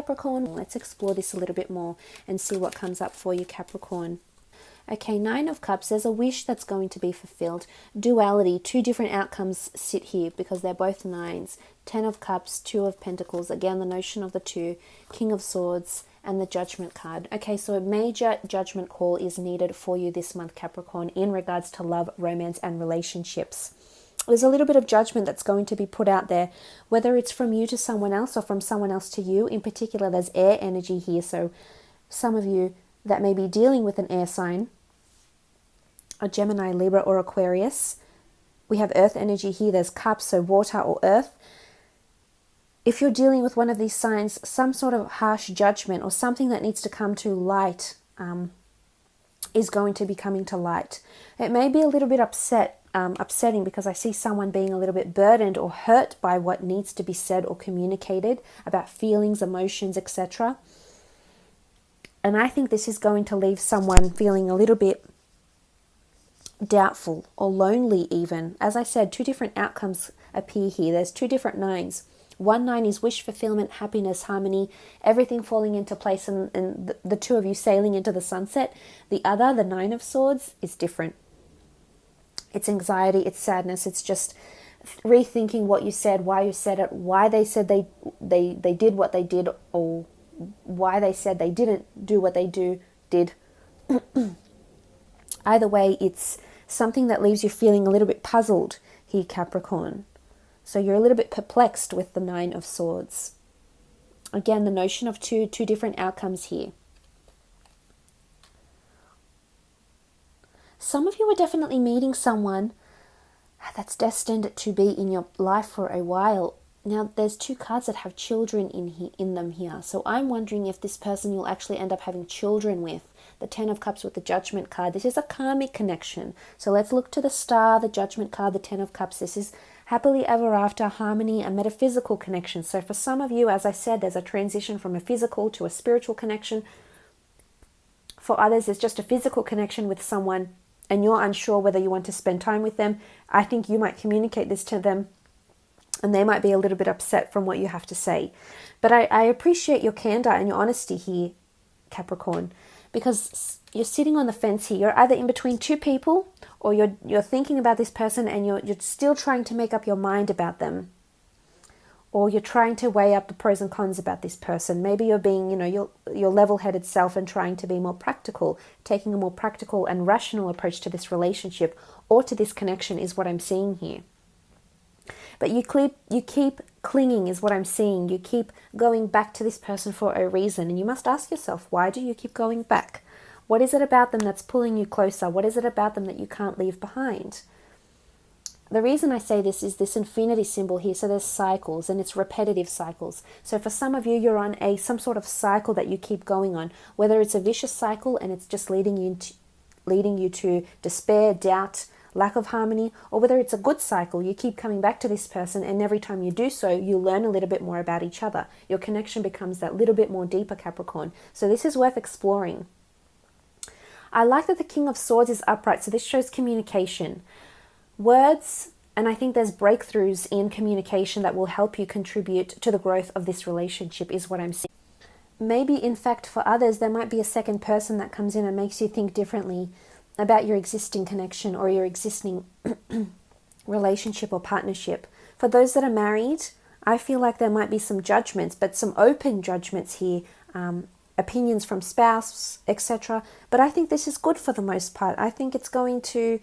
Capricorn? Let's explore this a little bit more and see what comes up for you, Capricorn. Okay, Nine of Cups, there's a wish that's going to be fulfilled. Duality, two different outcomes sit here because they're both nines. Ten of Cups, Two of Pentacles, again the notion of the two, King of Swords, and the Judgment card. Okay, so a major judgment call is needed for you this month, Capricorn, in regards to love, romance, and relationships. There's a little bit of judgment that's going to be put out there, whether it's from you to someone else or from someone else to you. In particular, there's air energy here, so some of you that may be dealing with an air sign, a Gemini, Libra, or Aquarius. We have earth energy here. There's cups, so water or earth. If you're dealing with one of these signs, some sort of harsh judgment or something that needs to come to light is going to be coming to light. It may be a little bit upsetting because I see someone being a little bit burdened or hurt by what needs to be said or communicated about feelings, emotions, etc. And I think this is going to leave someone feeling a little bit doubtful or lonely even. As I said, two different outcomes appear here. There's two different nines. One nine is wish fulfillment, happiness, harmony, everything falling into place and the two of you sailing into the sunset. The other, the Nine of Swords, is different. It's anxiety, it's sadness, it's just rethinking what you said, why you said it, why they said they did what they did, or why they said they didn't do what they did. Either way, it's something that leaves you feeling a little bit puzzled here, Capricorn. So you're a little bit perplexed with the Nine of Swords. Again, the notion of two different outcomes here. Some of you are definitely meeting someone that's destined to be in your life for a while. Now, there's two cards that have children in them here. So I'm wondering if this person you'll actually end up having children with. The Ten of Cups with the Judgment card. This is a karmic connection. So let's look to the Star, the Judgment card, the Ten of Cups. This is happily ever after, harmony, a metaphysical connection. So for some of you, as I said, there's a transition from a physical to a spiritual connection. For others, there's just a physical connection with someone and you're unsure whether you want to spend time with them. I think you might communicate this to them and they might be a little bit upset from what you have to say. But I appreciate your candor and your honesty here, Capricorn, because you're sitting on the fence here. You're either in between two people or you're thinking about this person and you're still trying to make up your mind about them. Or you're trying to weigh up the pros and cons about this person. Maybe you're being, your level-headed self and trying to be more practical, taking a more practical and rational approach to this relationship or to this connection is what I'm seeing here. But you keep clinging is what I'm seeing. You keep going back to this person for a reason. And you must ask yourself, why do you keep going back? What is it about them that's pulling you closer? What is it about them that you can't leave behind? The reason I say this is this infinity symbol here. So there's cycles and it's repetitive cycles. So for some of you, you're on some sort of cycle that you keep going on, whether it's a vicious cycle and it's just leading you to despair, doubt, lack of harmony, or whether it's a good cycle, you keep coming back to this person and every time you do so, you learn a little bit more about each other. Your connection becomes that little bit more deeper, Capricorn. So this is worth exploring. I like that the King of Swords is upright, so this shows communication. Words, and I think there's breakthroughs in communication that will help you contribute to the growth of this relationship is what I'm seeing. Maybe, in fact, for others, there might be a second person that comes in and makes you think differently about your existing connection or your existing relationship or partnership. For those that are married, I feel like there might be some judgments, but some open judgments here, opinions from spouse, etc. But I think this is good for the most part. I think it's going to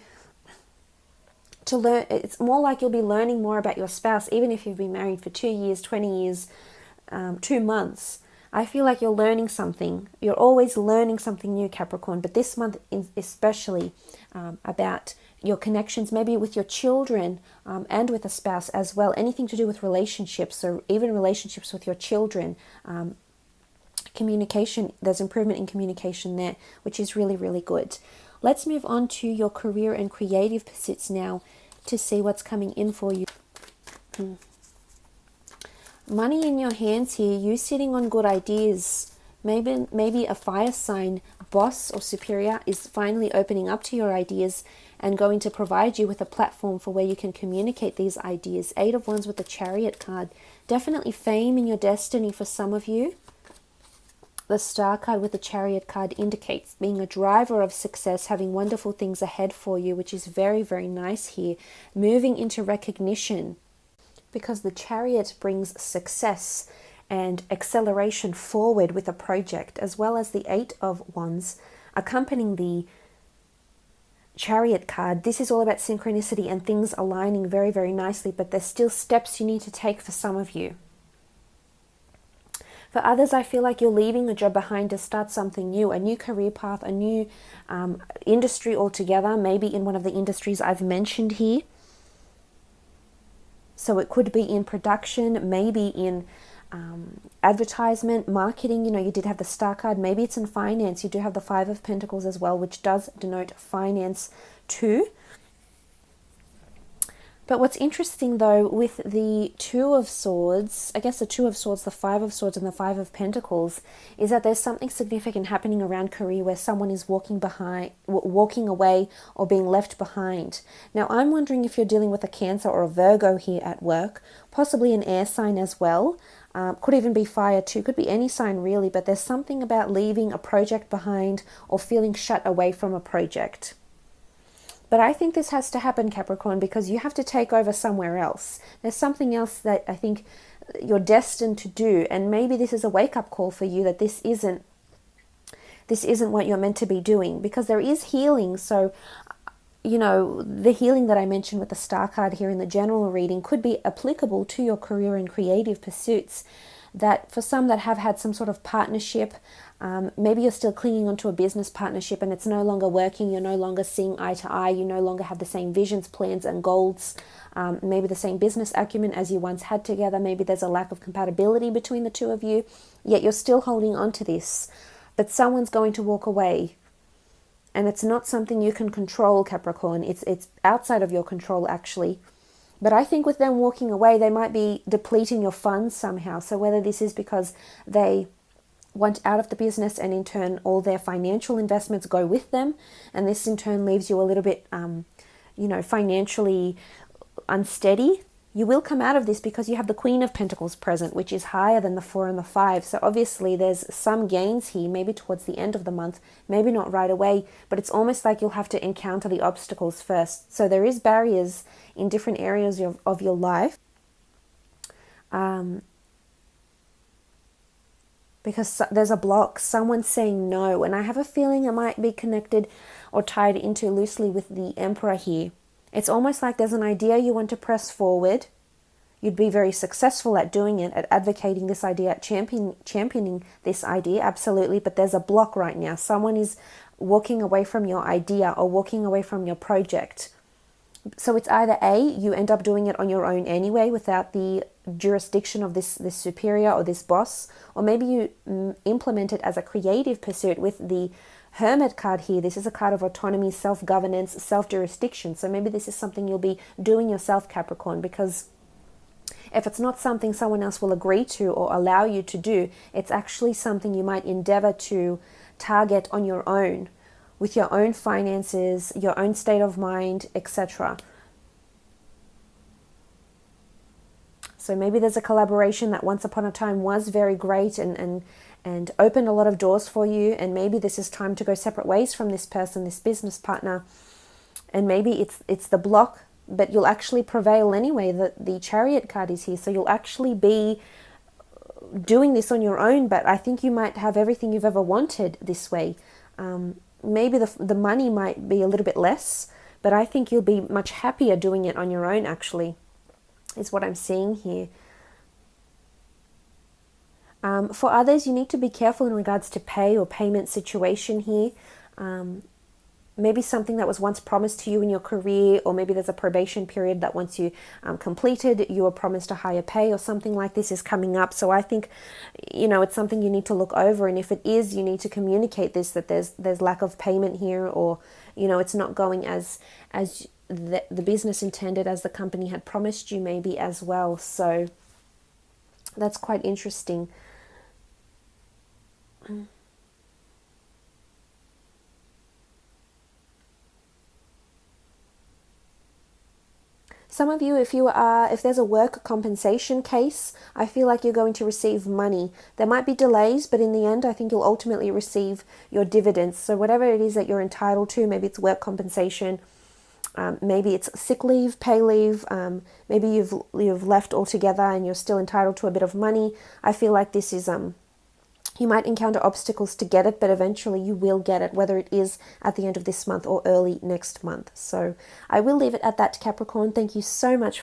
learn. It's more like you'll be learning more about your spouse, even if you've been married for 2 years, 20 years, 2 months. I feel like you're learning something. You're always learning something new, Capricorn, but this month especially about your connections, maybe with your children and with a spouse as well. Anything to do with relationships, or even relationships with your children. Communication, there's improvement in communication there, which is really, really good. Let's move on to your career and creative pursuits now to see what's coming in for you. Money in your hands here, you sitting on good ideas. Maybe a fire sign boss or superior is finally opening up to your ideas and going to provide you with a platform for where you can communicate these ideas. 8 of Wands with the Chariot card. Definitely fame in your destiny for some of you. The Star card with the Chariot card indicates being a driver of success, having wonderful things ahead for you, which is very, very nice here. Moving into recognition, because the Chariot brings success and acceleration forward with a project, as well as the Eight of Wands accompanying the Chariot card. This is all about synchronicity and things aligning very, very nicely, but there's still steps you need to take for some of you. For others, I feel like you're leaving a job behind to start something new, a new career path, a new industry altogether, maybe in one of the industries I've mentioned here. So it could be in production, maybe in advertisement, marketing. You know, you did have the Star card. Maybe it's in finance. You do have the Five of Pentacles as well, which does denote finance too. But what's interesting though with the Two of Swords, I guess the Two of Swords, the Five of Swords and the Five of Pentacles, is that there's something significant happening around career where someone is walking away or being left behind. Now I'm wondering if you're dealing with a Cancer or a Virgo here at work, possibly an air sign as well. Could even be fire too, could be any sign really, but there's something about leaving a project behind or feeling shut away from a project. But I think this has to happen, Capricorn, because you have to take over somewhere else. There's something else that I think you're destined to do, and maybe this is a wake-up call for you that this isn't what you're meant to be doing, because there is healing. So, you know, the healing that I mentioned with the Star card here in the general reading could be applicable to your career and creative pursuits. That for some that have had some sort of partnership, maybe you're still clinging onto a business partnership and it's no longer working, you're no longer seeing eye to eye, you no longer have the same visions, plans and goals, maybe the same business acumen as you once had together, maybe there's a lack of compatibility between the two of you, yet you're still holding on to this. But someone's going to walk away, and it's not something you can control, Capricorn. It's outside of your control actually. But I think with them walking away, they might be depleting your funds somehow. So whether this is because they want out of the business and in turn all their financial investments go with them, and this in turn leaves you a little bit, financially unsteady, you will come out of this because you have the Queen of Pentacles present, which is higher than the 4 and the 5. So obviously there's some gains here, maybe towards the end of the month, maybe not right away, but it's almost like you'll have to encounter the obstacles first. So there is barriers in different areas of your life. Because there's a block, someone's saying no, and I have a feeling it might be connected or tied into loosely with the Emperor here. It's almost like there's an idea you want to press forward. You'd be very successful at doing it, at advocating this idea, at championing this idea, absolutely, but there's a block right now. Someone is walking away from your idea or walking away from your project. So it's either A, you end up doing it on your own anyway without the jurisdiction of this superior or this boss, or maybe you implement it as a creative pursuit with the Hermit card here. This is a card of autonomy, self-governance, self-jurisdiction. So maybe this is something you'll be doing yourself, Capricorn, because if it's not something someone else will agree to or allow you to do, it's actually something you might endeavor to target on your own, with your own finances, your own state of mind, etc. So maybe there's a collaboration that once upon a time was very great and opened a lot of doors for you, and maybe this is time to go separate ways from this person, this business partner, and maybe it's the block, but you'll actually prevail anyway. The Chariot card is here, so you'll actually be doing this on your own, but I think you might have everything you've ever wanted this way. Maybe the money might be a little bit less, but I think you'll be much happier doing it on your own, actually, is what I'm seeing here. For others, you need to be careful in regards to pay or payment situation here. Maybe something that was once promised to you in your career, or maybe there's a probation period that once you completed, you were promised a higher pay, or something like this is coming up. So I think, it's something you need to look over, and if it is, you need to communicate this, that there's lack of payment here, or it's not going as the business intended, as the company had promised you, maybe as well. So that's quite interesting. Some of you, if there's a work compensation case, I feel like you're going to receive money. There might be delays, but in the end, I think you'll ultimately receive your dividends. So whatever it is that you're entitled to, maybe it's work compensation, maybe it's sick leave, pay leave, maybe you've left altogether and you're still entitled to a bit of money. I feel like this is you might encounter obstacles to get it, but eventually you will get it, whether it is at the end of this month or early next month. So I will leave it at that, Capricorn. Thank you so much